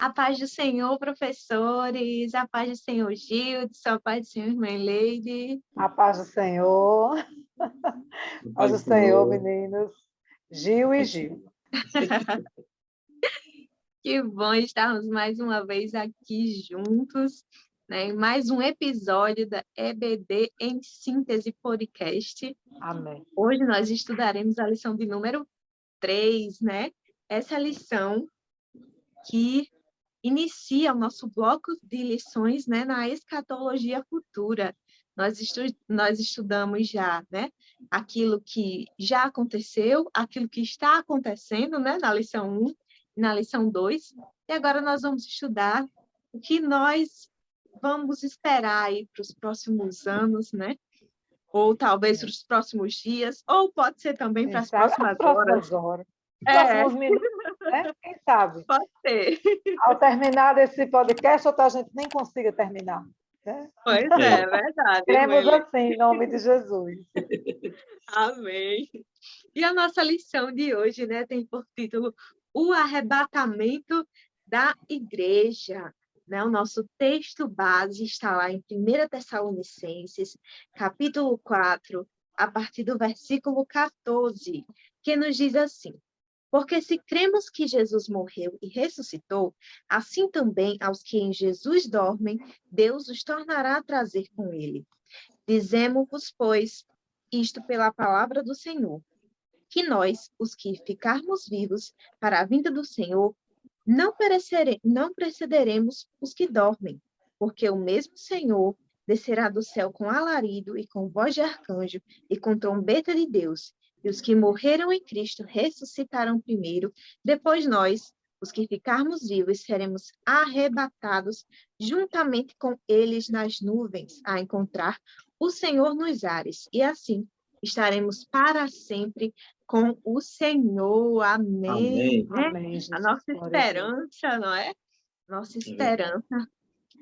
A paz do Senhor, professores, a paz do Senhor Gildes, a paz do Senhor irmã Leide. A paz do Senhor. A Paz paz do do Senhor, Senhor. meninos. Gil e Gil. Que bom estarmos mais uma vez aqui juntos, né, em mais um episódio da EBD em Síntese Podcast. Amém. Hoje nós estudaremos a lição de número 3, né? Essa lição que inicia o nosso bloco de lições, né, na escatologia futura. Nós estudamos já, né, aquilo que já aconteceu, aquilo que está acontecendo, né, na lição 1 e na lição 2, e agora nós vamos estudar o que nós vamos esperar aí para os próximos anos, né, ou talvez para os próximos dias, ou pode ser também para Quem as sabe as próximas horas. próximas horas, É, próximos minutos, né? Quem sabe? pode ser. Ao terminar esse podcast, outra gente nem consiga terminar. Né? Pois é, verdade, Queremos irmã. assim, em nome de Jesus. Amém. E a nossa lição de hoje, né, tem por título O Arrebatamento da Igreja. Né? O nosso texto base está lá em 1 Tessalonicenses, capítulo 4, a partir do versículo 14, que nos diz assim: Porque se cremos que Jesus morreu e ressuscitou, assim também aos que em Jesus dormem, Deus os tornará a trazer com ele. Dizemos-vos, pois, isto pela palavra do Senhor, que nós, os que ficarmos vivos para a vinda do Senhor, não precederemos os que dormem, porque o mesmo Senhor descerá do céu com alarido e com voz de arcanjo e com trombeta de Deus, e os que morreram em Cristo ressuscitarão primeiro, depois nós, os que ficarmos vivos, seremos arrebatados juntamente com eles nas nuvens, a encontrar o Senhor nos ares, e assim estaremos para sempre com o Senhor. Amém. Amém. Né? Amém, A Jesus. nossa Glória a Deus. esperança, não é? Nossa É verdade. esperança,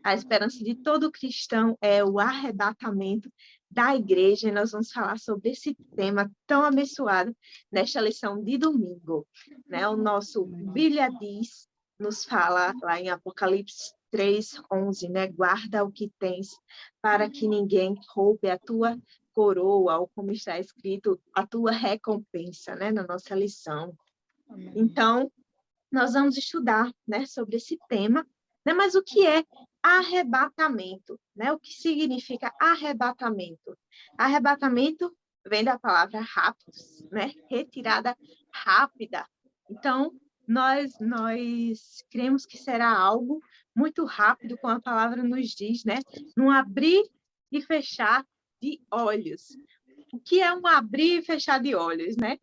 a esperança de todo cristão é o arrebatamento da igreja. E nós vamos falar sobre esse tema tão abençoado nesta lição de domingo. Né? O nosso Bíblia diz, nos fala lá em Apocalipse 3:11, né? Guarda o que tens para que ninguém roube a tua coroa, ou como está escrito, a tua recompensa, né? Na nossa lição. Amém. Então, nós vamos estudar, né, sobre esse tema, né? Mas o que é arrebatamento, né? O que significa arrebatamento? Arrebatamento vem da palavra raptus, né? Retirada rápida. Então, nós cremos que será algo muito rápido, como a palavra nos diz, né? Num abrir e fechar de olhos. O que é um abrir e fechar de olhos, né?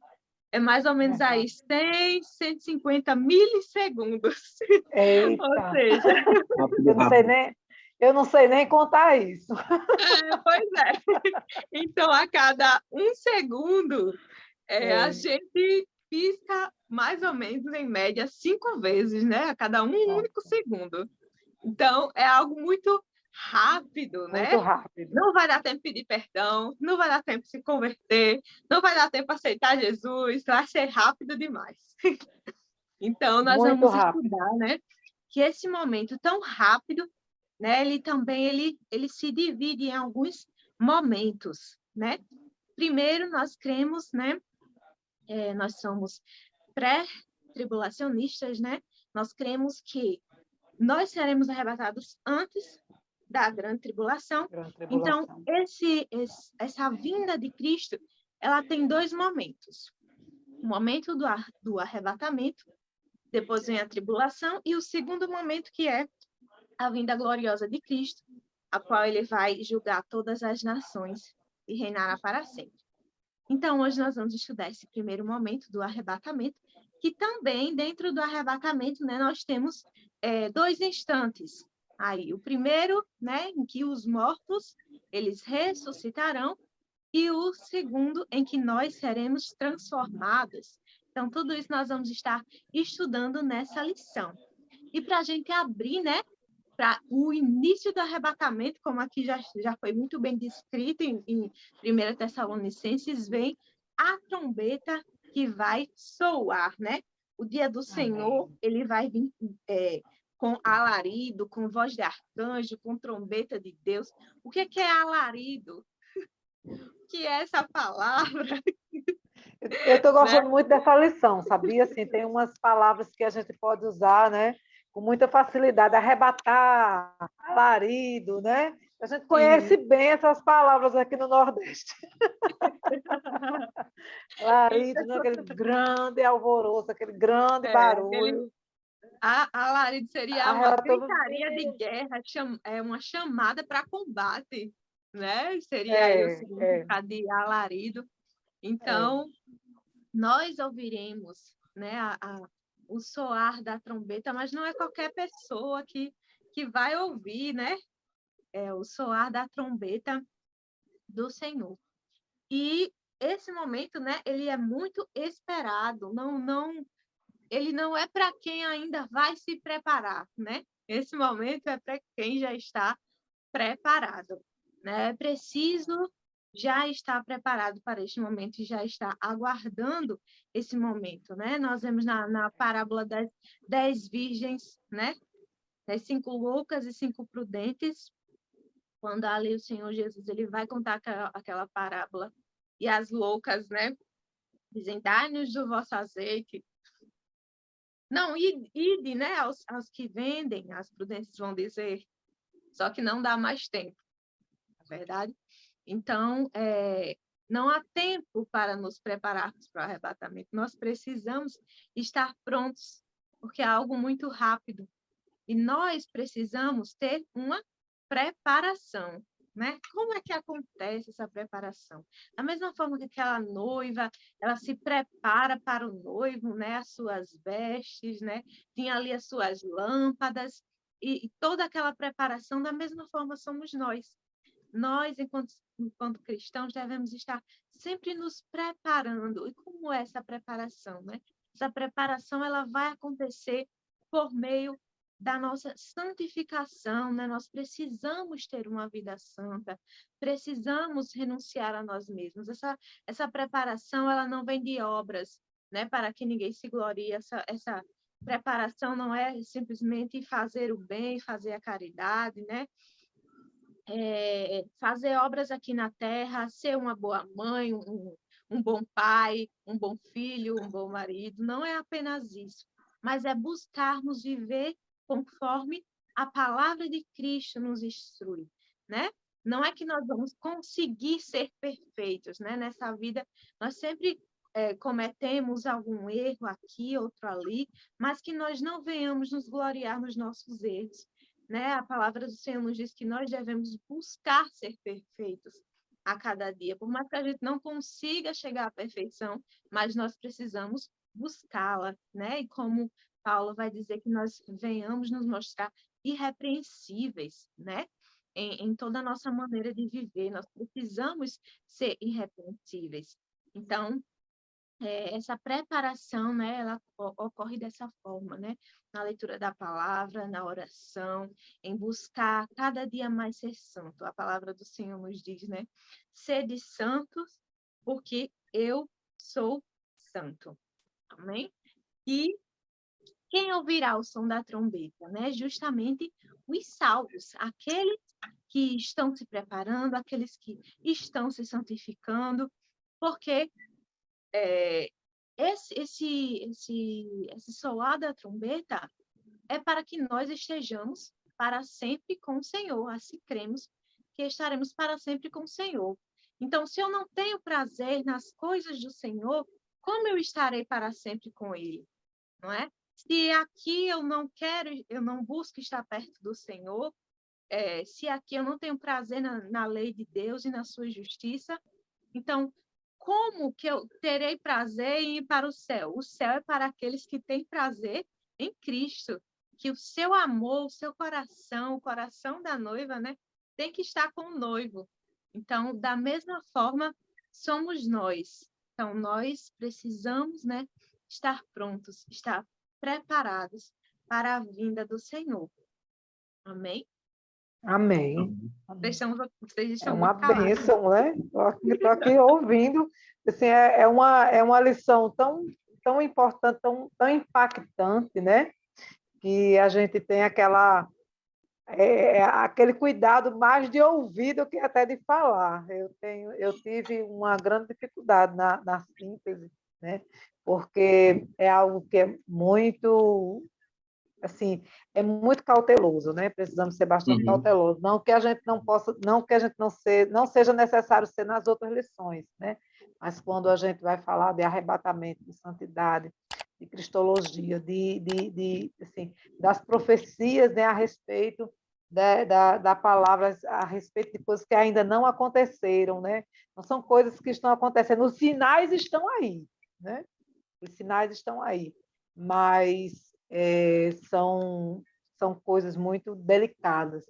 É mais ou menos aí 100, 150 milissegundos. Ou Eita, seja, Rápido, eu não sei rápido. nem, eu não sei nem contar isso. pois é. Então, a cada um segundo, a gente pisca mais ou menos, em média, 5 vezes, né? A cada um único segundo. Então, é algo muito rápido, Muito né? rápido. Não vai dar tempo de pedir perdão, não vai dar tempo de se converter, não vai dar tempo de aceitar Jesus, vai ser rápido demais. Então, nós Muito vamos rápido. estudar, né, que esse momento tão rápido, né, ele também ele se divide em alguns momentos, né? Primeiro, nós cremos, né, nós somos pré-tribulacionistas, né? Nós cremos que nós seremos arrebatados antes da grande tribulação. Grande Então, tribulação. essa vinda de Cristo, ela tem 2 momentos. O momento do arrebatamento, depois vem a tribulação, e o segundo momento, que é a vinda gloriosa de Cristo, a qual ele vai julgar todas as nações e reinará para sempre. Então, hoje nós vamos estudar esse primeiro momento do arrebatamento, que também, dentro do arrebatamento, né, nós temos 2 instantes. Aí, o primeiro, né, em que os mortos, eles ressuscitarão, e o segundo, em que nós seremos transformados. Então, tudo isso nós vamos estar estudando nessa lição. E para a gente abrir, né, para o início do arrebatamento, como aqui já foi muito bem descrito em 1 Tessalonicenses, vem a trombeta que vai soar, né? O dia do Senhor, ele vai vir com alarido, com voz de arcanjo, com trombeta de Deus. O que é alarido? O que é essa palavra? Eu estou Né? gostando muito dessa lição, sabia? Assim, tem umas palavras que a gente pode usar, né? Com muita facilidade, arrebatar, alarido, né? A gente conhece bem essas palavras aqui no Nordeste. Alarido, né? Aquele grande alvoroço, aquele grande barulho. Alarido seria uma Arrebatava. gritaria de guerra, é uma chamada para combate, né? Seria aí o significado de alarido. Então, nós ouviremos, né, o soar da trombeta, mas não é qualquer pessoa que vai ouvir, né? É o soar da trombeta do Senhor. E esse momento, né, ele é muito esperado, ele não é para quem ainda vai se preparar, né? Esse momento é para quem já está preparado, né? É preciso já estar preparado para este momento e já estar aguardando esse momento, né? Nós vemos na parábola das 10 virgens, né? Das 5 loucas e 5 prudentes, quando ali o Senhor Jesus ele vai contar aquela parábola e as loucas, né? Dizem, dai-nos do vosso azeite. Não, ide, né? Aos que vendem, as prudentes vão dizer, só que não dá mais tempo, na verdade. Então, não há tempo para nos prepararmos para o arrebatamento. Nós precisamos estar prontos, porque é algo muito rápido. E nós precisamos ter uma preparação, né? Como é que acontece essa preparação? Da mesma forma que aquela noiva, ela se prepara para o noivo, né? As suas vestes, né? Tinha ali as suas lâmpadas e toda aquela preparação, da mesma forma somos nós. Nós, enquanto cristãos, devemos estar sempre nos preparando. E como é essa preparação, né? Essa preparação ela vai acontecer por meio da nossa santificação, né? Nós precisamos ter uma vida santa, precisamos renunciar a nós mesmos. Essa preparação ela não vem de obras, né? Para que ninguém se glorie. Essa preparação não é simplesmente fazer o bem, fazer a caridade, né? Fazer obras aqui na terra, ser uma boa mãe, um bom pai, um bom filho, um bom marido. Não é apenas isso, mas é buscarmos viver conforme a palavra de Cristo nos instrui, né? Não é que nós vamos conseguir ser perfeitos, né? Nessa vida, nós sempre cometemos algum erro aqui, outro ali, mas que nós não venhamos nos gloriar nos nossos erros, né? A palavra do Senhor nos diz que nós devemos buscar ser perfeitos a cada dia, por mais que a gente não consiga chegar à perfeição, mas nós precisamos buscá-la, né? E como Paulo vai dizer que nós venhamos nos mostrar irrepreensíveis, né? Em toda a nossa maneira de viver, nós precisamos ser irrepreensíveis. Então, essa preparação, né, ela ocorre dessa forma, né? Na leitura da palavra, na oração, em buscar cada dia mais ser santo. A palavra do Senhor nos diz, né? Sede santos, porque eu sou santo. Amém? E quem ouvirá o som da trombeta, né? Justamente os salvos, aqueles que estão se preparando, aqueles que estão se santificando, porque esse soar da trombeta é para que nós estejamos para sempre com o Senhor, assim cremos que estaremos para sempre com o Senhor. Então, se eu não tenho prazer nas coisas do Senhor, como eu estarei para sempre com Ele? Não é? Se aqui eu não busco estar perto do Senhor, se aqui eu não tenho prazer na lei de Deus e na sua justiça, então, como que eu terei prazer em ir para o céu? O céu é para aqueles que têm prazer em Cristo, que o seu amor, o seu coração, o coração da noiva, né, tem que estar com o noivo. Então, da mesma forma, somos nós. Então, nós precisamos, né, estar prontos, estar preparados para a vinda do Senhor. Amém? Amém. Vocês É estão uma muito calados. bênção, né? Estou aqui ouvindo. Assim, é uma lição tão importante, tão impactante, né? que a gente tem aquele cuidado mais de ouvir do que até de falar. Eu tive uma grande dificuldade na síntese, né? Porque é algo que é muito, assim, é muito cauteloso, né? Precisamos ser bastante Uhum. cautelosos. Não que a gente não possa, não que a gente não seja necessário ser nas outras lições, né? Mas quando a gente vai falar de arrebatamento, de santidade, de cristologia, assim, das profecias, né, a respeito da palavra, a respeito de coisas que ainda não aconteceram, né? Não são coisas que estão acontecendo, os sinais estão aí, né? Os sinais estão aí, mas são coisas muito delicadas.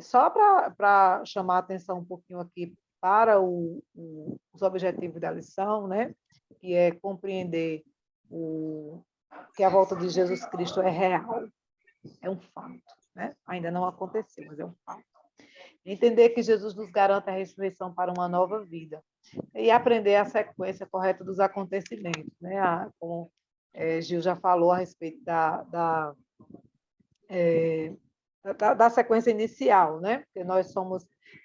Só para chamar a atenção um pouquinho aqui para os objetivos da lição, né? Que é compreender que a volta de Jesus Cristo é real, é um fato, né? Ainda não aconteceu, mas é um fato. Entender que Jesus nos garante a ressurreição para uma nova vida e aprender a sequência correta dos acontecimentos, né? Como Gil já falou a respeito da sequência inicial, né? Porque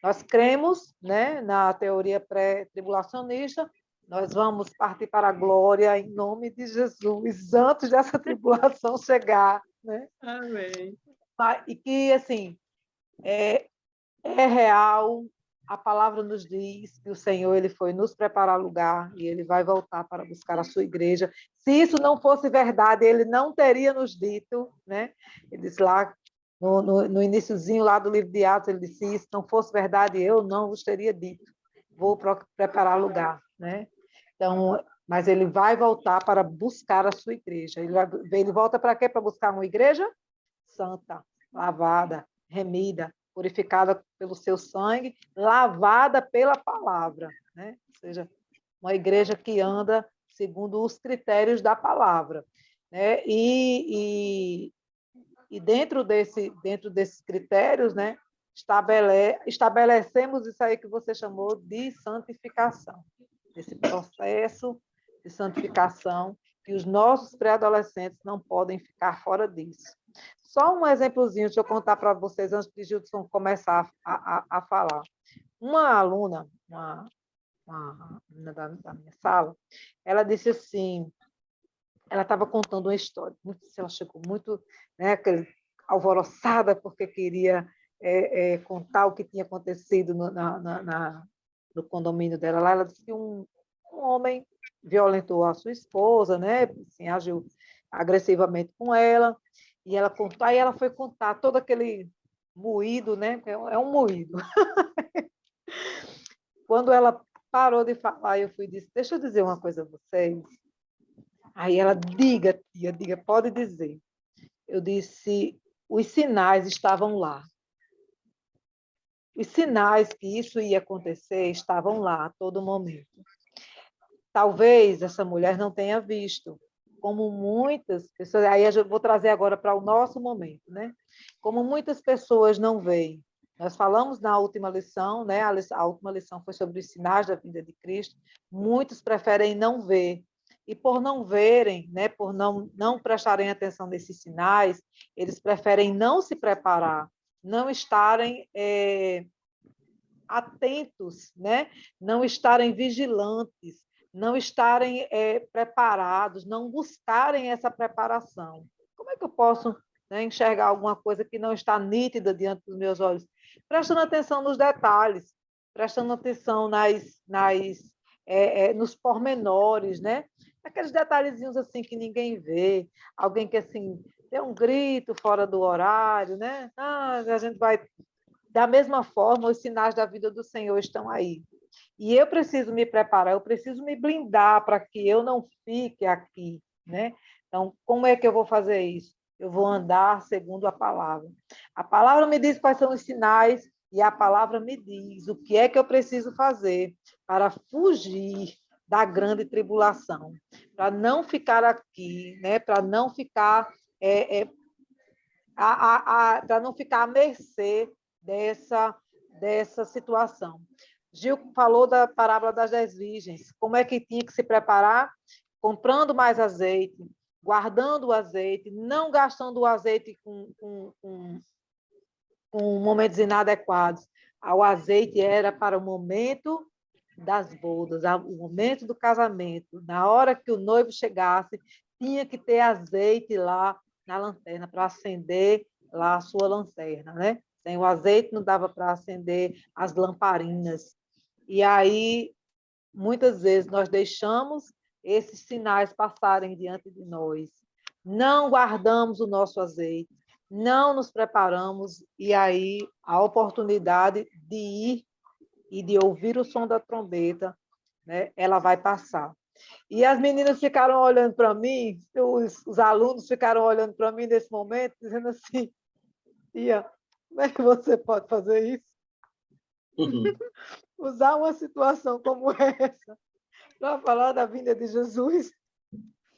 nós cremos, né, na teoria pré-tribulacionista, nós vamos partir para a glória em nome de Jesus antes dessa tribulação chegar, né? Amém. E que assim é real. A palavra nos diz que o Senhor ele foi nos preparar lugar e ele vai voltar para buscar a sua igreja. Se isso não fosse verdade, ele não teria nos dito, né? Ele disse lá no iniciozinho lá do livro de Atos, ele disse: se isso não fosse verdade, eu não vos teria dito. Vou preparar lugar, né? Então, mas ele vai voltar para buscar a sua igreja. Ele volta para quê? Para buscar uma igreja santa, lavada, remida, purificada pelo seu sangue, lavada pela palavra, né? Ou seja, uma igreja que anda segundo os critérios da palavra, né? E dentro desses critérios, né? Estabelecemos isso aí que você chamou de santificação, esse processo de santificação, que os nossos pré-adolescentes não podem ficar fora disso. Só um exemplozinho, deixa eu contar para vocês antes de Gilson começar a falar. Uma aluna, uma menina da minha sala, ela disse assim, ela estava contando uma história, ela chegou muito, né, alvoroçada porque queria contar o que tinha acontecido no condomínio dela lá. Ela disse que um homem violentou a sua esposa, né, assim, agiu agressivamente com ela, e ela contou, aí ela foi contar todo aquele moído, né, é um moído. Quando ela parou de falar, eu fui e disse: deixa eu dizer uma coisa a vocês. Aí ela: diga, tia, diga, pode dizer. Eu disse: os sinais estavam lá. Os sinais que isso ia acontecer estavam lá a todo momento. Talvez essa mulher não tenha visto, como muitas pessoas, aí eu vou trazer agora para o nosso momento, né? Como muitas pessoas não veem. Nós falamos na última lição, né? A última lição foi sobre os sinais da vinda de Cristo. Muitos preferem não ver. E por não verem, né? Por não prestarem atenção nesses sinais, eles preferem não se preparar, não estarem atentos, né? Não estarem vigilantes, não estarem preparados, não buscarem essa preparação. Como é que eu posso, né, enxergar alguma coisa que não está nítida diante dos meus olhos? Prestando atenção nos detalhes, prestando atenção nos pormenores, né? Aqueles detalhezinhos assim que ninguém vê, alguém que assim tem um grito fora do horário, né? A gente vai da mesma forma, os sinais da vida do Senhor estão aí. E eu preciso me preparar, eu preciso me blindar para que eu não fique aqui, né? Então, como é que eu vou fazer isso? Eu vou andar segundo a palavra. A palavra me diz quais são os sinais e a palavra me diz o que é que eu preciso fazer para fugir da grande tribulação, para não ficar aqui, né? Para não ficar para não ficar à mercê dessa situação. Gil falou da parábola das 10 virgens. Como é que tinha que se preparar? Comprando mais azeite, guardando o azeite, não gastando o azeite com momentos inadequados. O azeite era para o momento das bodas, o momento do casamento. Na hora que o noivo chegasse, tinha que ter azeite lá na lanterna para acender lá a sua lanterna, né? Sem o azeite não dava para acender as lamparinas. E aí, muitas vezes, nós deixamos esses sinais passarem diante de nós. Não guardamos o nosso azeite, não nos preparamos, e aí a oportunidade de ir e de ouvir o som da trombeta, né, ela vai passar. E as meninas ficaram olhando para mim, os alunos ficaram olhando para mim nesse momento, dizendo assim, tia, como é que você pode fazer isso? Uhum. Usar uma situação como essa para falar da vinda de Jesus.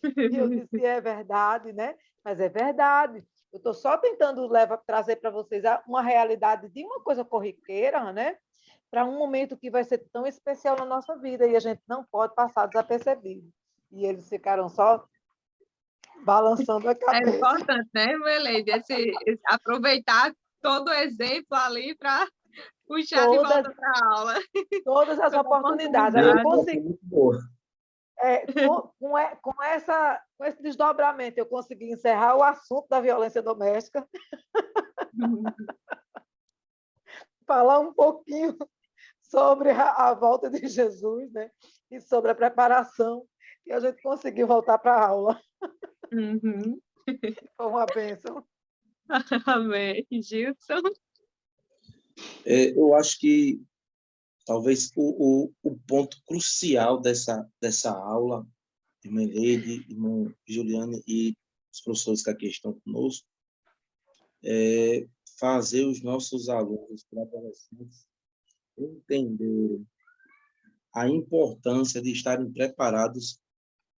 E eu disse, é verdade, né? Mas é verdade. Eu estou só tentando trazer para vocês uma realidade de uma coisa corriqueira, né? Para um momento que vai ser tão especial na nossa vida e a gente não pode passar desapercebido. E eles ficaram só balançando a É cabeça. importante, né, Meleide? Aproveitar todo o exemplo ali para puxar de volta para a aula. Todas as Toda oportunidades. oportunidade. Eu consegui, Muito boa. com esse desdobramento, eu consegui encerrar o assunto da violência doméstica, falar um pouquinho sobre a volta de Jesus, né? E sobre a preparação, e a gente conseguiu voltar para a aula. Uhum. Foi uma bênção. Amém. Gilson? Eu acho que talvez o ponto crucial dessa aula, irmã Leide, irmã Juliana e os professores que aqui estão conosco, é fazer os nossos alunos adolescentes entenderem a importância de estarem preparados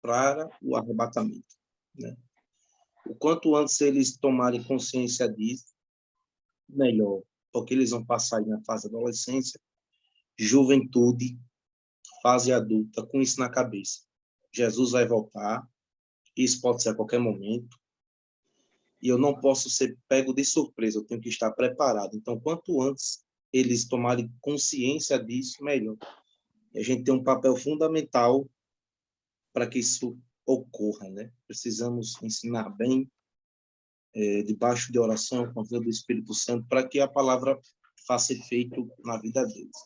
para o arrebatamento, né? O quanto antes eles tomarem consciência disso, melhor, porque eles vão passar aí na fase da adolescência, juventude, fase adulta, com isso na cabeça. Jesus vai voltar, isso pode ser a qualquer momento, e eu não posso ser pego de surpresa, eu tenho que estar preparado. Então, quanto antes eles tomarem consciência disso, melhor. E a gente tem um papel fundamental para que isso ocorra, né? Precisamos ensinar bem, debaixo de oração, com a ajuda do Espírito Santo, para que a palavra faça efeito na vida deles.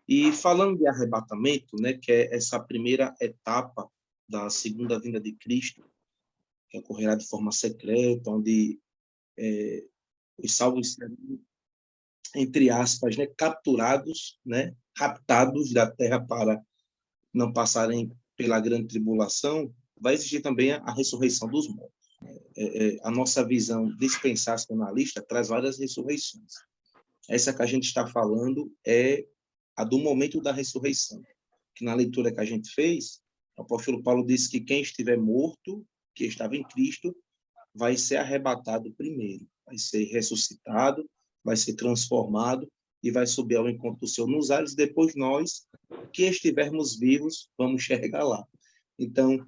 E falando de arrebatamento, né, que é essa primeira etapa da segunda vinda de Cristo, que ocorrerá de forma secreta, onde os salvos serão, entre aspas, né, capturados, né, raptados da terra para não passarem pela grande tribulação, vai existir também a ressurreição dos mortos. A nossa visão dispensacionalista traz várias ressurreições. Essa que a gente está falando é a do momento da ressurreição, que na leitura que a gente fez, o apóstolo Paulo disse que quem estiver morto, que estava em Cristo, vai ser arrebatado primeiro, vai ser ressuscitado, vai ser transformado e vai subir ao encontro do Senhor nos ares, depois nós, que estivermos vivos, vamos chegar lá. Então,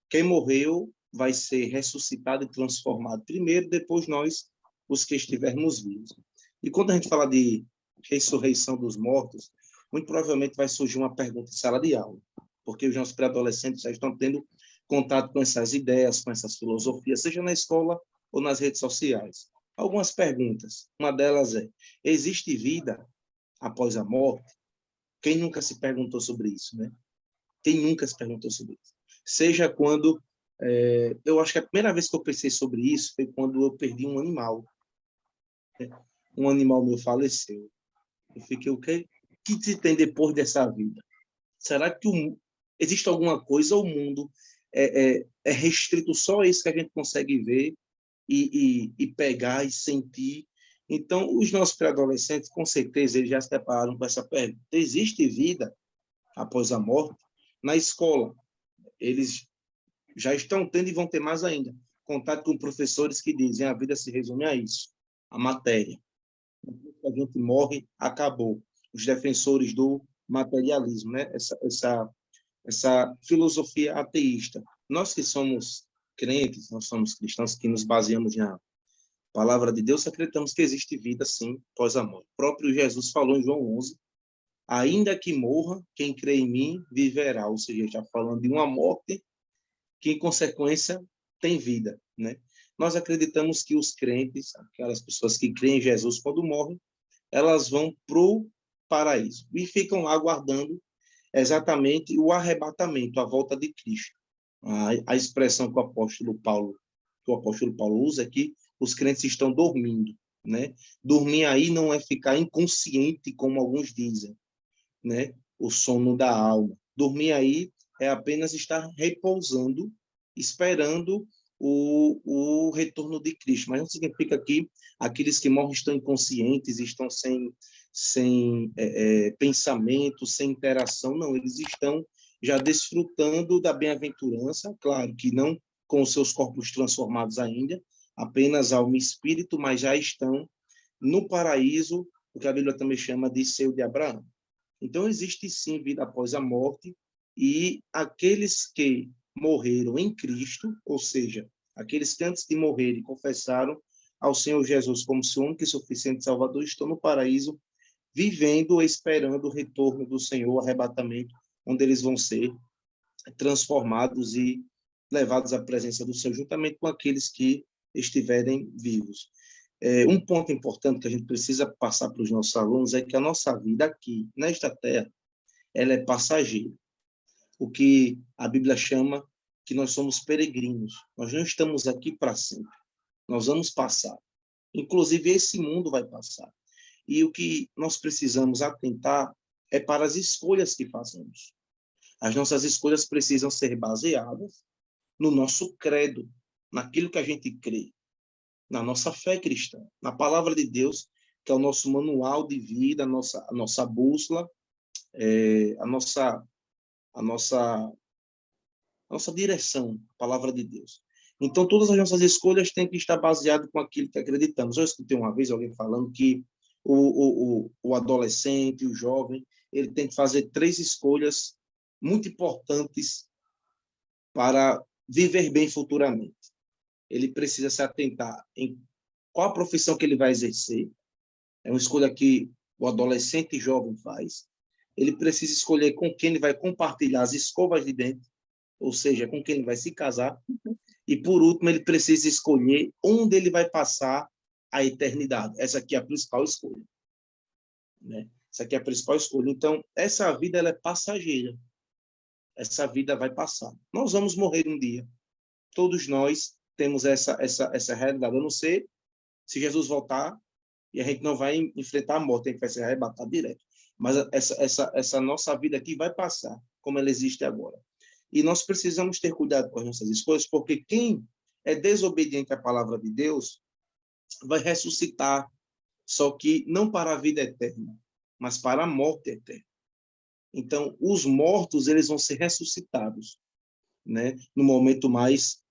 quem morreu vai ser ressuscitado e transformado primeiro, depois nós, os que estivermos vivos. E quando a gente fala de ressurreição dos mortos, muito provavelmente vai surgir uma pergunta em sala de aula, porque os nossos pré-adolescentes já estão tendo contato com essas ideias, com essas filosofias, seja na escola ou nas redes sociais. Algumas perguntas. Uma delas é: existe vida após a morte? Quem nunca se perguntou sobre isso, né? Quem nunca se perguntou sobre isso? Seja quando... eu acho que a primeira vez que eu pensei sobre isso foi quando eu perdi um animal. Um animal meu faleceu. Eu fiquei, o que se tem depois dessa vida? Será que existe alguma coisa ou o mundo é restrito só a isso que a gente consegue ver e pegar e sentir? Então, os nossos pré-adolescentes, com certeza, eles já se depararam com essa pergunta. Existe vida após a morte? Na escola, eles já estão tendo e vão ter mais ainda contato com professores que dizem a vida se resume a isso, a matéria. A gente morre, acabou. Os defensores do materialismo, né? Essa filosofia ateísta. Nós que somos crentes, nós somos cristãos que nos baseamos na palavra de Deus, acreditamos que existe vida, sim, após a morte. O próprio Jesus falou em João 11, ainda que morra, quem crê em mim viverá. Ou seja, está falando de uma morte que, em consequência, tem vida, né? Nós acreditamos que os crentes, aquelas pessoas que creem em Jesus, quando morrem, elas vão para o paraíso e ficam lá aguardando exatamente o arrebatamento, a volta de Cristo. A expressão que o apóstolo Paulo usa é que os crentes estão dormindo, né? Dormir aí não é ficar inconsciente, como alguns dizem, né? O sono da alma. Dormir aí é apenas estar repousando, esperando o retorno de Cristo. Mas não significa que aqueles que morrem estão inconscientes, estão sem pensamento, sem interação. Não, eles estão já desfrutando da bem-aventurança, claro que não com os seus corpos transformados ainda, apenas alma e espírito, mas já estão no paraíso, o que a Bíblia também chama de seio de Abraão. Então, existe sim vida após a morte, e aqueles que morreram em Cristo, ou seja, aqueles que antes de morrerem confessaram ao Senhor Jesus como seu único e suficiente Salvador, estão no paraíso, vivendo, esperando o retorno do Senhor, o arrebatamento, onde eles vão ser transformados e levados à presença do Senhor, juntamente com aqueles que estiverem vivos. Um ponto importante que a gente precisa passar para os nossos alunos é que a nossa vida aqui, nesta terra, ela é passageira. O que a Bíblia chama que nós somos peregrinos. Nós não estamos aqui para sempre. Nós vamos passar. Inclusive, esse mundo vai passar. E o que nós precisamos atentar é para as escolhas que fazemos. As nossas escolhas precisam ser baseadas no nosso credo, naquilo que a gente crê, na nossa fé cristã, na palavra de Deus, que é o nosso manual de vida, a nossa bússola, a nossa direção, a palavra de Deus. Então, todas as nossas escolhas têm que estar baseadas com aquilo que acreditamos. Eu escutei uma vez alguém falando que o adolescente, o jovem, ele tem que fazer 3 escolhas muito importantes para viver bem futuramente. Ele precisa se atentar em qual a profissão que ele vai exercer. É uma escolha que o adolescente e jovem faz. Ele precisa escolher com quem ele vai compartilhar as escovas de dente, ou seja, com quem ele vai se casar. E, por último, ele precisa escolher onde ele vai passar a eternidade. Essa aqui é a principal escolha, né? Essa aqui é a principal escolha. Então, essa vida ela é passageira. Essa vida vai passar. Nós vamos morrer um dia. Todos nós temos essa realidade. A não ser se Jesus voltar e a gente não vai enfrentar a morte, a gente vai ser arrebatado direto. Mas essa nossa vida aqui vai passar, como ela existe agora. E nós precisamos ter cuidado com as nossas escolhas, porque quem é desobediente à palavra de Deus vai ressuscitar, só que não para a vida eterna, mas para a morte eterna. Então, os mortos eles vão ser ressuscitados, né, no momento mais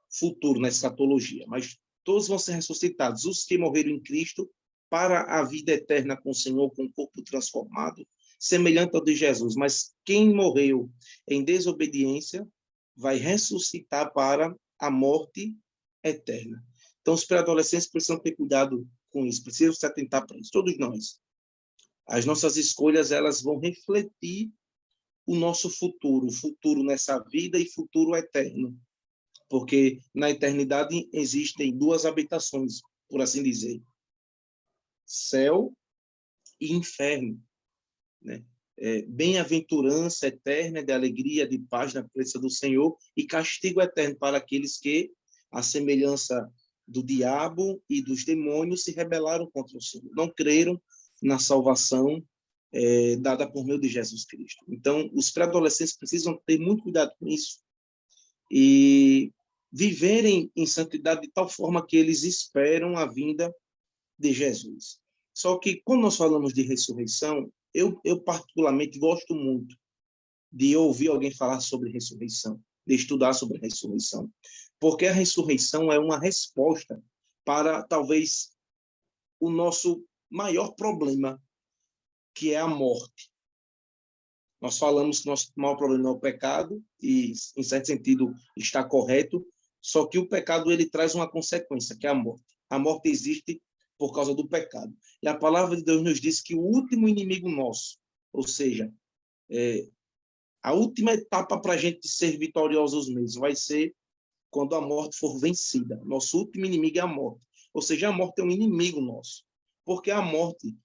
futuro, na escatologia. Mas todos vão ser ressuscitados. Os que morreram em Cristo para a vida eterna com o Senhor, com o corpo transformado, semelhante ao de Jesus. Mas quem morreu em desobediência vai ressuscitar para a morte eterna. Então, os pré-adolescentes precisam ter cuidado com isso, precisam se atentar para isso. Todos nós. As nossas escolhas elas vão refletir o nosso futuro, o futuro nessa vida e futuro eterno. Porque na eternidade existem 2 habitações, por assim dizer. Céu e inferno, né? Bem-aventurança eterna, de alegria, de paz na presença do Senhor, e castigo eterno para aqueles que, à semelhança do diabo e dos demônios, se rebelaram contra o Senhor, não creram na salvação dada por meio de Jesus Cristo. Então, os pré-adolescentes precisam ter muito cuidado com isso e viverem em santidade de tal forma que eles esperam a vinda de Jesus. Só que, quando nós falamos de ressurreição, eu particularmente gosto muito de ouvir alguém falar sobre ressurreição, de estudar sobre ressurreição, porque a ressurreição é uma resposta para, talvez, o nosso maior problema, que é a morte. Nós falamos que nosso maior problema é o pecado, e, em certo sentido, está correto, só que o pecado ele traz uma consequência, que é a morte. A morte existe por causa do pecado. E a palavra de Deus nos diz que o último inimigo nosso, ou seja, a última etapa para a gente ser vitoriosos mesmo, vai ser quando a morte for vencida. Nosso último inimigo é a morte. Ou seja, a morte é um inimigo nosso. Porque a morte,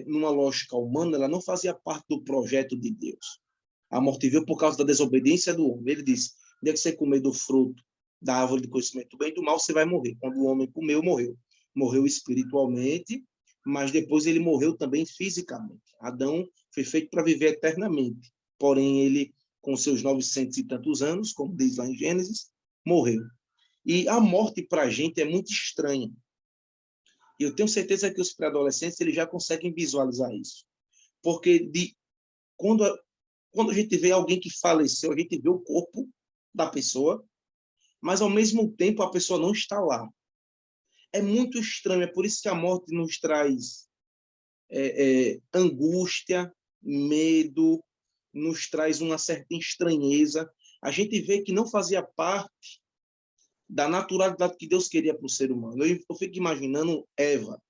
numa lógica humana, ela não fazia parte do projeto de Deus. A morte veio por causa da desobediência do homem. Ele disse, dia que você comer do fruto da árvore do conhecimento do bem e do mal, você vai morrer. Quando o homem comeu, morreu. Morreu espiritualmente, mas depois ele morreu também fisicamente. Adão foi feito para viver eternamente. Porém, ele, com seus 900 e tantos anos, como diz lá em Gênesis, morreu. E a morte para a gente é muito estranha. E eu tenho certeza que os pré-adolescentes eles já conseguem visualizar isso. Porque quando a gente vê alguém que faleceu, a gente vê o corpo da pessoa, mas ao mesmo tempo a pessoa não está lá. É muito estranho, é por isso que a morte nos traz angústia, medo, nos traz uma certa estranheza. A gente vê que não fazia parte da naturalidade que Deus queria para o ser humano. Eu fico imaginando Eva,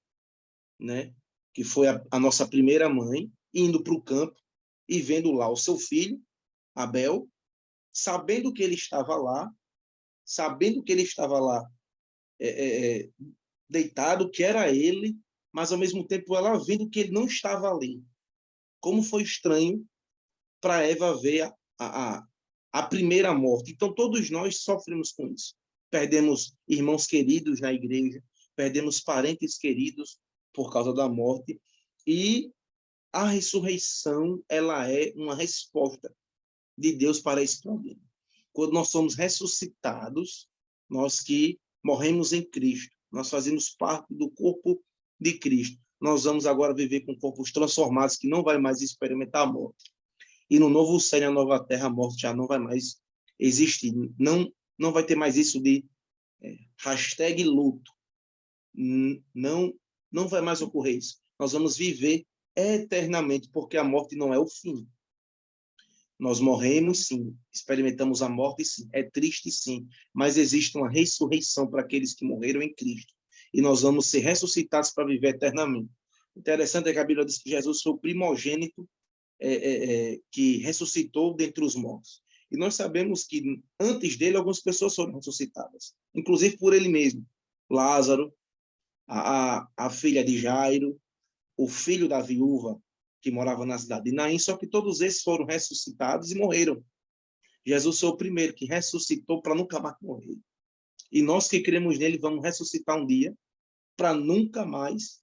né, que foi a nossa primeira mãe, indo para o campo e vendo lá o seu filho, Abel, sabendo que ele estava lá, deitado, que era ele, mas ao mesmo tempo ela vendo que ele não estava ali. Como foi estranho para Eva ver a primeira morte. Então, todos nós sofremos com isso. Perdemos irmãos queridos na igreja, perdemos parentes queridos por causa da morte, e a ressurreição ela é uma resposta de Deus para esse problema. Quando nós somos ressuscitados, nós que morremos em Cristo, nós fazemos parte do corpo de Cristo. Nós vamos agora viver com corpos transformados que não vai mais experimentar a morte. E no novo céu e na nova terra, a morte já não vai mais existir. Não vai ter mais isso de hashtag luto. Não vai mais ocorrer isso. Nós vamos viver eternamente, porque a morte não é o fim. Nós morremos, sim. Experimentamos a morte, sim. É triste, sim. Mas existe uma ressurreição para aqueles que morreram em Cristo. E nós vamos ser ressuscitados para viver eternamente. Interessante é que a Bíblia diz que Jesus foi o primogênito que ressuscitou dentre os mortos. E nós sabemos que antes dele algumas pessoas foram ressuscitadas, inclusive por ele mesmo. Lázaro, a filha de Jairo, o filho da viúva que morava na cidade de Naim, só que todos esses foram ressuscitados e morreram. Jesus foi o primeiro que ressuscitou para nunca mais morrer. E nós que cremos nele vamos ressuscitar um dia para nunca mais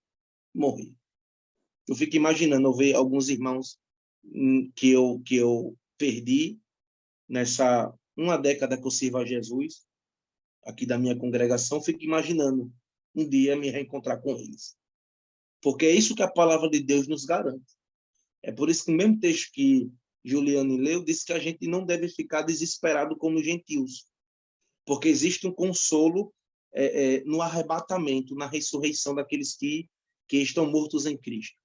morrer. Eu fico imaginando, eu ver alguns irmãos que eu perdi nessa uma década que eu sirvo a Jesus, aqui da minha congregação, fico imaginando um dia me reencontrar com eles. Porque é isso que a palavra de Deus nos garante. É por isso que o mesmo texto que Juliane leu diz que a gente não deve ficar desesperado como os gentios, porque existe um consolo no arrebatamento, na ressurreição daqueles que estão mortos em Cristo.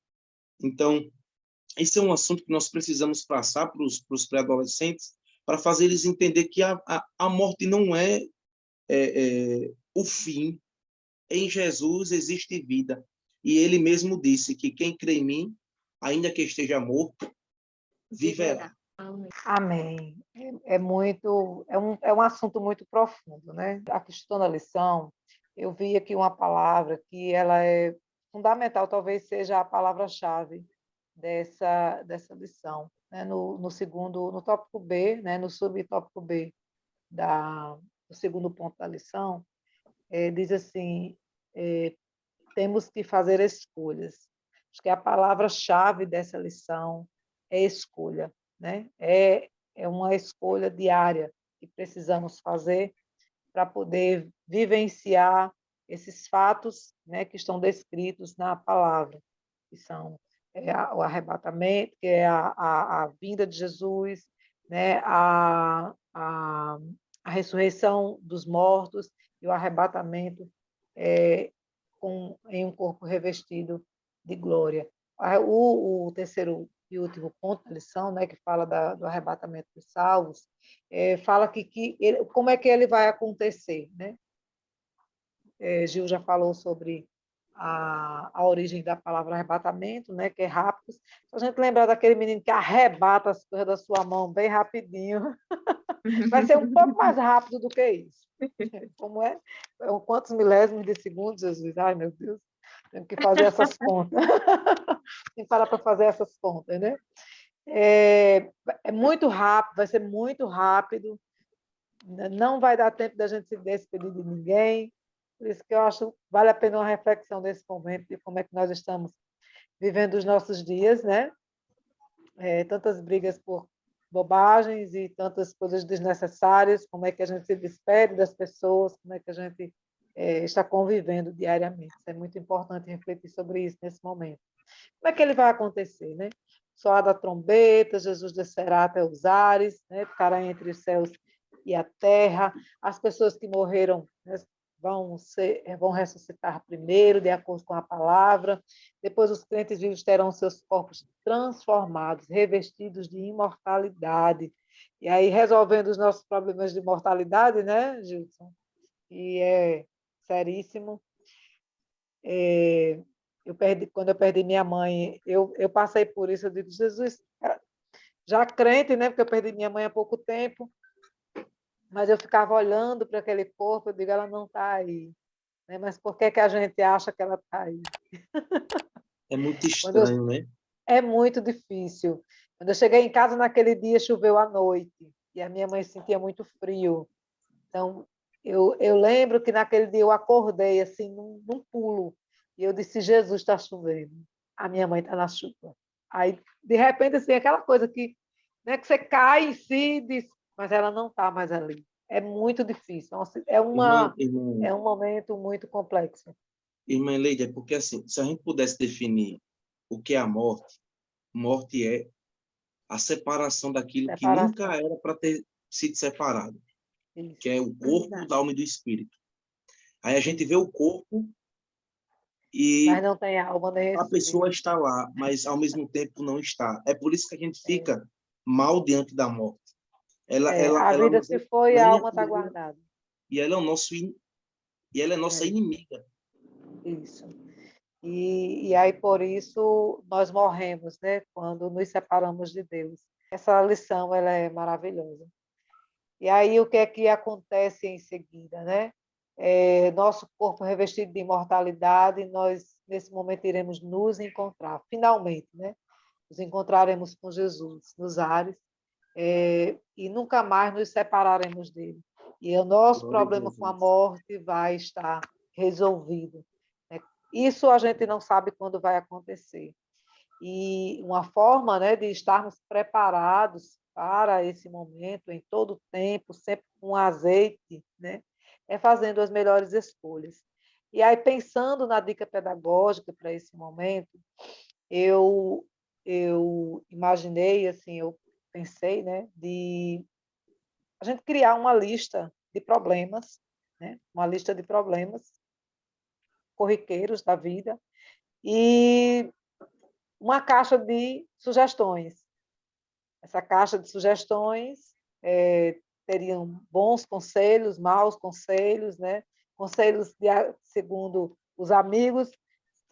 Então, esse é um assunto que nós precisamos passar para os pré-adolescentes, para fazer eles entender que a morte não é o fim. Em Jesus existe vida. E ele mesmo disse que quem crê em mim, ainda que esteja morto, viverá. Amém. É um assunto muito profundo, né? Aqui estudando a lição, eu vi aqui uma palavra que ela é fundamental, talvez seja a palavra-chave dessa lição, né? No tópico B, né? No subtópico B do segundo ponto da lição, diz assim, temos que fazer escolhas. Acho que a palavra-chave dessa lição é escolha, né? É uma escolha diária que precisamos fazer para poder vivenciar esses fatos, né, que estão descritos na palavra, que são o arrebatamento, que é a vinda de Jesus, né, a ressurreição dos mortos e o arrebatamento em um corpo revestido de glória. O terceiro e último ponto da lição, né, que fala do arrebatamento dos salvos, fala como é que ele vai acontecer, né? Gil já falou sobre a origem da palavra arrebatamento, né, que é rápido. Se a gente lembrar daquele menino que arrebata as coisas da sua mão bem rapidinho, vai ser um pouco mais rápido do que isso. Como é? Quantos milésimos de segundos, Jesus? Ai, meu Deus, tenho que fazer essas contas. Tem que parar para fazer essas contas, né? É muito rápido, vai ser muito rápido, não vai dar tempo da gente se despedir de ninguém. Por isso que eu acho que vale a pena uma reflexão nesse momento de como é que nós estamos vivendo os nossos dias, né? Tantas brigas por bobagens e tantas coisas desnecessárias, como é que a gente se despede das pessoas, como é que a gente está convivendo diariamente. É muito importante refletir sobre isso nesse momento. Como é que ele vai acontecer, né? Soar da trombeta, Jesus descerá até os ares, né? Ficará entre os céus e a terra. As pessoas que morreram, né, vão ressuscitar primeiro, de acordo com a palavra. Depois, os crentes vivos terão seus corpos transformados, revestidos de imortalidade. E aí, resolvendo os nossos problemas de mortalidade, né, Gilson? E é seríssimo. Quando eu perdi minha mãe, eu passei por isso. Eu digo, Jesus, já crente, né? Porque eu perdi minha mãe há pouco tempo, mas eu ficava olhando para aquele corpo, eu digo, ela não está aí, né? Mas por que que a gente acha que ela está aí? É muito Quando eu, estranho, né? é muito difícil. Quando eu cheguei em casa naquele dia, choveu à noite e a minha mãe sentia muito frio. Então, eu lembro que naquele dia eu acordei assim, num pulo, e eu disse, Jesus, está chovendo. A minha mãe está na chuva. Aí, de repente, assim, aquela coisa que, né, que você cai em si e diz, mas ela não está mais ali. É muito difícil. Então, assim, Irmã, é um momento muito complexo. irmã Leide, é porque assim, se a gente pudesse definir o que é a morte, morte é a separação daquilo que nunca Separação. era para ter sido separado, que Isso. é o É corpo, verdade. da alma e do espírito. Aí a gente vê Isso. o corpo Mas e não tem alma nem a pessoa espírito. está lá, mas ao mesmo tempo não está. É por isso que a gente É. fica mal diante da morte. Ela, A ela vida nos se foi, a acompanha alma está guardada. e ela é e ela é nossa É, inimiga. isso. E aí, por isso, nós morremos, né? Quando nos separamos de Deus. Essa lição, ela é maravilhosa. E aí, o que é que acontece em seguida, né? Nosso corpo revestido de imortalidade, nós, nesse momento, iremos nos encontrar, finalmente, né? Nos encontraremos com Jesus nos ares, e nunca mais nos separaremos dele. E o nosso Glória a problema com a Jesus. morte vai estar resolvido, né? Isso a gente não sabe quando vai acontecer. E uma forma, né, de estarmos preparados para esse momento, em todo o tempo, sempre com azeite, né, é fazendo as melhores escolhas. E aí, pensando na dica pedagógica para esse momento, eu, eu imaginei, assim, eu pensei, né, de a gente criar uma lista de problemas, né, uma lista de problemas corriqueiros da vida e uma caixa de sugestões. Essa caixa de sugestões teriam bons conselhos, maus conselhos, né? Conselhos segundo os amigos,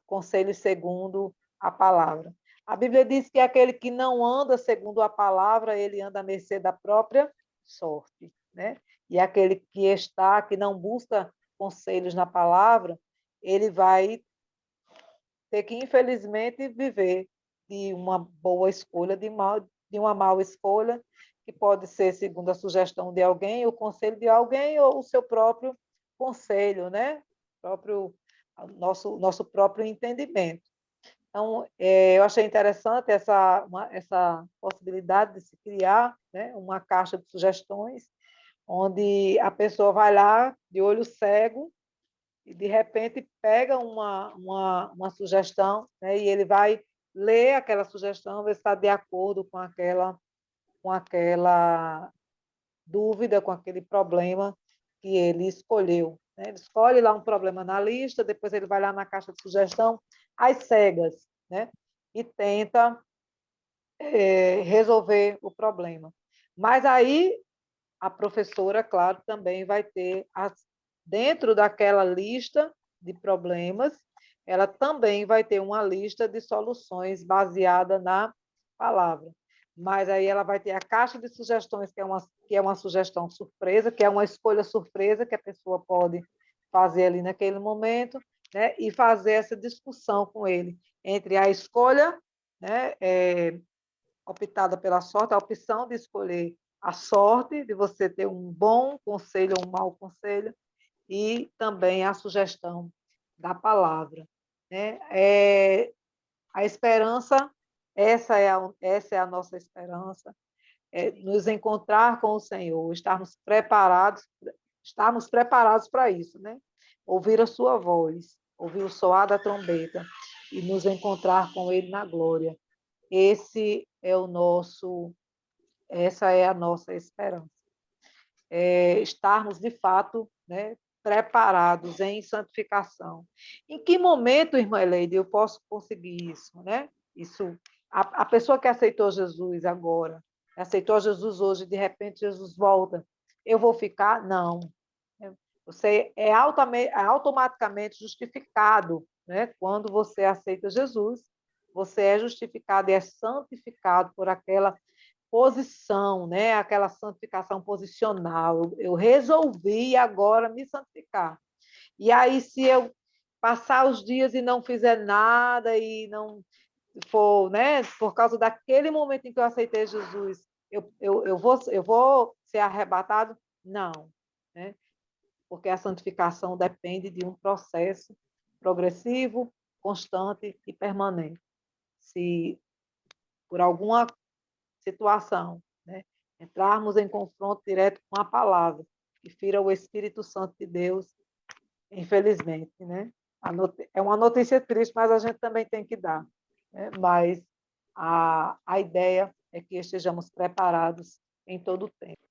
conselhos segundo a palavra. A Bíblia diz que aquele que não anda segundo a palavra, ele anda à mercê da própria sorte, né? E aquele que não busca conselhos na palavra, ele vai ter que, infelizmente, viver de uma boa escolha, de uma mal escolha, que pode ser segundo a sugestão de alguém, o conselho de alguém, ou o seu próprio conselho, né? Nosso próprio entendimento. Então, eu achei interessante essa possibilidade de se criar, né, uma caixa de sugestões, onde a pessoa vai lá de olho cego e, de repente, pega uma sugestão, né, e ele vai ler aquela sugestão, ver se está de acordo com aquela dúvida, com aquele problema que ele escolheu, né? Ele escolhe lá um problema na lista, depois ele vai lá na caixa de sugestão, às cegas, né? E tenta resolver o problema. Mas aí a professora, claro, também vai ter, dentro daquela lista de problemas, ela também vai ter uma lista de soluções baseada na palavra. Mas aí ela vai ter a caixa de sugestões, que é uma sugestão surpresa, que é uma escolha surpresa que a pessoa pode fazer ali naquele momento, né? E fazer essa discussão com ele entre a escolha, né, optada pela sorte, a opção de escolher a sorte, de você ter um bom conselho ou um mau conselho, e também a sugestão da palavra, né? A esperança, essa é a nossa esperança, nos encontrar com o Senhor, estarmos preparados para isso, né? Ouvir a sua voz, ouvir o soar da trombeta e nos encontrar com Ele na glória. Essa é a nossa esperança. Estarmos, de fato, né, preparados em santificação. Em que momento, irmã Eleide, eu posso conseguir isso? Né? A pessoa que aceitou Jesus agora, aceitou Jesus hoje, de repente Jesus volta, eu vou ficar? Não. Você é automaticamente justificado, né? Quando você aceita Jesus, você é justificado e é santificado por aquela posição, né? Aquela santificação posicional. Eu resolvi agora me santificar. E aí, se eu passar os dias e não fizer nada e não for, né? Por causa daquele momento em que eu aceitei Jesus, eu vou ser arrebatado? Não, né? Porque a santificação depende de um processo progressivo, constante e permanente. Se por alguma situação, né, entrarmos em confronto direto com a palavra, que fira o Espírito Santo de Deus, infelizmente, né? É uma notícia triste, mas a gente também tem que dar, né? Mas a ideia é que estejamos preparados em todo o tempo.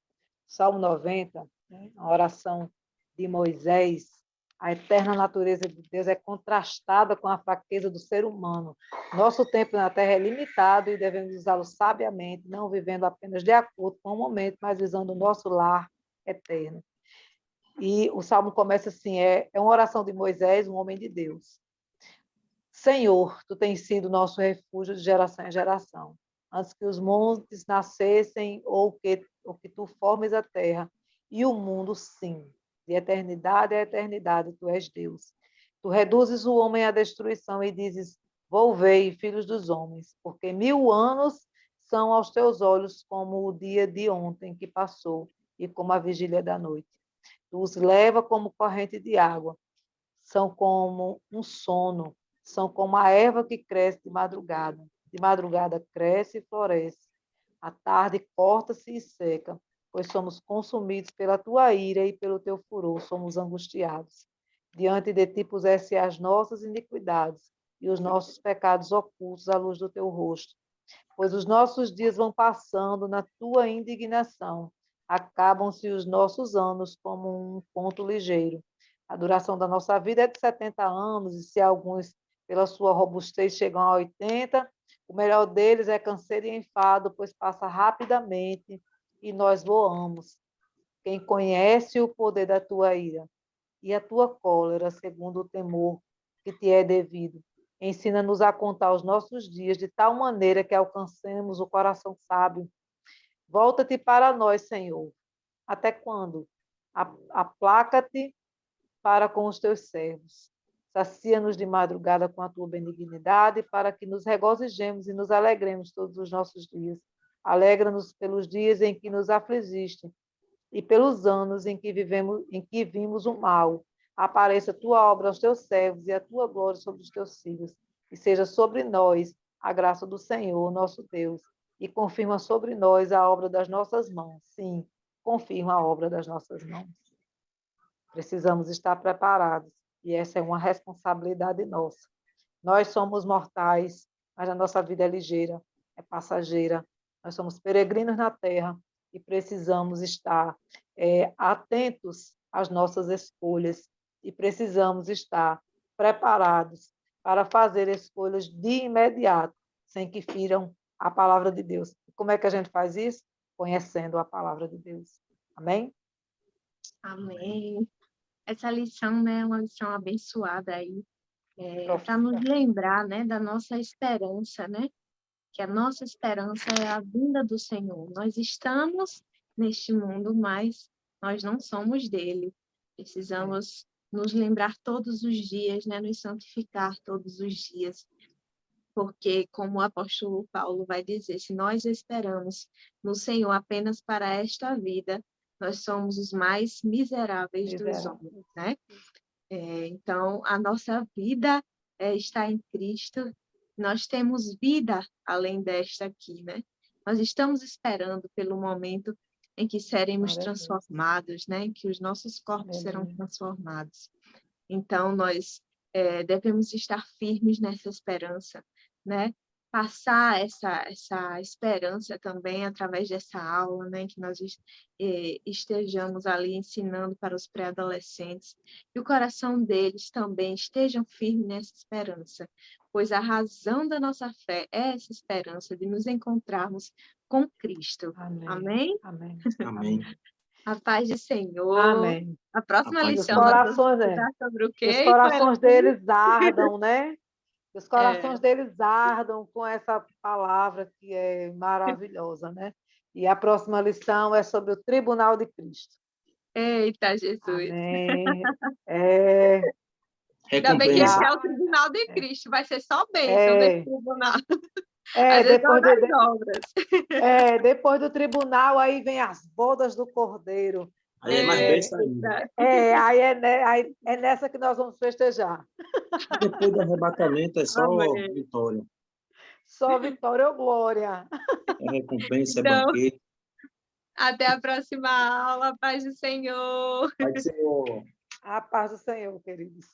Salmo 90, né, a oração de Moisés, a eterna natureza de Deus é contrastada com a fraqueza do ser humano. Nosso tempo na Terra é limitado e devemos usá-lo sabiamente, não vivendo apenas de acordo com o momento, mas visando o nosso lar eterno. E o Salmo começa assim, é uma oração de Moisés, um homem de Deus. Senhor, tu tens sido nosso refúgio de geração em geração. Antes que os montes nascessem ou que tu formes a terra e o mundo, sim. De eternidade a eternidade, tu és Deus. Tu reduzes o homem à destruição e dizes, volvei, filhos dos homens, porque 1000 anos são aos teus olhos como o dia de ontem que passou e como a vigília da noite. Tu os leva como corrente de água, são como um sono, são como a erva que cresce de madrugada. De madrugada cresce e floresce. À tarde corta-se e seca, pois somos consumidos pela tua ira e pelo teu furor somos angustiados. Diante de ti puseste as nossas iniquidades e os nossos pecados ocultos à luz do teu rosto. Pois os nossos dias vão passando na tua indignação. Acabam-se os nossos anos como um ponto ligeiro. A duração da nossa vida é de 70 anos, e se alguns, pela sua robustez, chegam a 80, o melhor deles é canseiro e enfado, pois passa rapidamente e nós voamos. Quem conhece o poder da tua ira e a tua cólera, segundo o temor que te é devido, ensina-nos a contar os nossos dias de tal maneira que alcancemos o coração sábio. Volta-te para nós, Senhor. Até quando? Aplaca-te para com os teus servos. Sacia-nos de madrugada com a tua benignidade, para que nos regozijemos e nos alegremos todos os nossos dias. Alegra-nos pelos dias em que nos afligiste e pelos anos em que vimos o mal. Apareça a tua obra aos teus servos e a tua glória sobre os teus filhos, e seja sobre nós a graça do Senhor, nosso Deus, e confirma sobre nós a obra das nossas mãos. Sim, confirma a obra das nossas mãos. Precisamos estar preparados, e essa é uma responsabilidade nossa. Nós somos mortais, mas a nossa vida é ligeira, é passageira. Nós somos peregrinos na terra e precisamos estar atentos às nossas escolhas e precisamos estar preparados para fazer escolhas de imediato, sem que firam a palavra de Deus. Como é que a gente faz isso? Conhecendo a palavra de Deus. Amém? Amém. Essa lição, né, é uma lição abençoada aí, para nos lembrar, né, da nossa esperança, né? Que a nossa esperança é a vinda do Senhor. Nós estamos neste mundo, mas nós não somos dele. Precisamos nos lembrar todos os dias, né? Nos santificar todos os dias. Porque, como o apóstolo Paulo vai dizer, se nós esperamos no Senhor apenas para esta vida, nós somos os mais miseráveis dos homens, né? Então, a nossa vida está em Cristo. Nós temos vida além desta aqui, né? Nós estamos esperando pelo momento em que seremos transformados, né? Em que os nossos corpos serão transformados. Então, nós devemos estar firmes nessa esperança, né? Passar essa esperança também através dessa aula, né? Que nós estejamos ali ensinando para os pré-adolescentes, e o coração deles também estejam firmes nessa esperança, pois a razão da nossa fé é essa esperança de nos encontrarmos com Cristo. Amém? Amém. Amém. A paz do Senhor. Amém. A próxima A paz do lição Senhor. nós vamos estudar sobre o quê? Os corações deles ardam, né? Os corações É. deles ardam com essa palavra que é maravilhosa, né? E a próxima lição é sobre o tribunal de Cristo. Eita, Jesus. Amém. Ainda bem que Recompensa. esse é o tribunal de Cristo, vai ser só bênção desse tribunal. Às vezes depois, das obras. depois do tribunal, aí vem as bodas do Cordeiro. Aí é mais besta ainda. Aí é nessa que nós vamos festejar. Depois do arrebatamento é só Amém. vitória. Só vitória ou glória. É recompensa, é Então, banquete. até a próxima aula. Paz do Senhor. Vai ser o A paz do Senhor, queridos.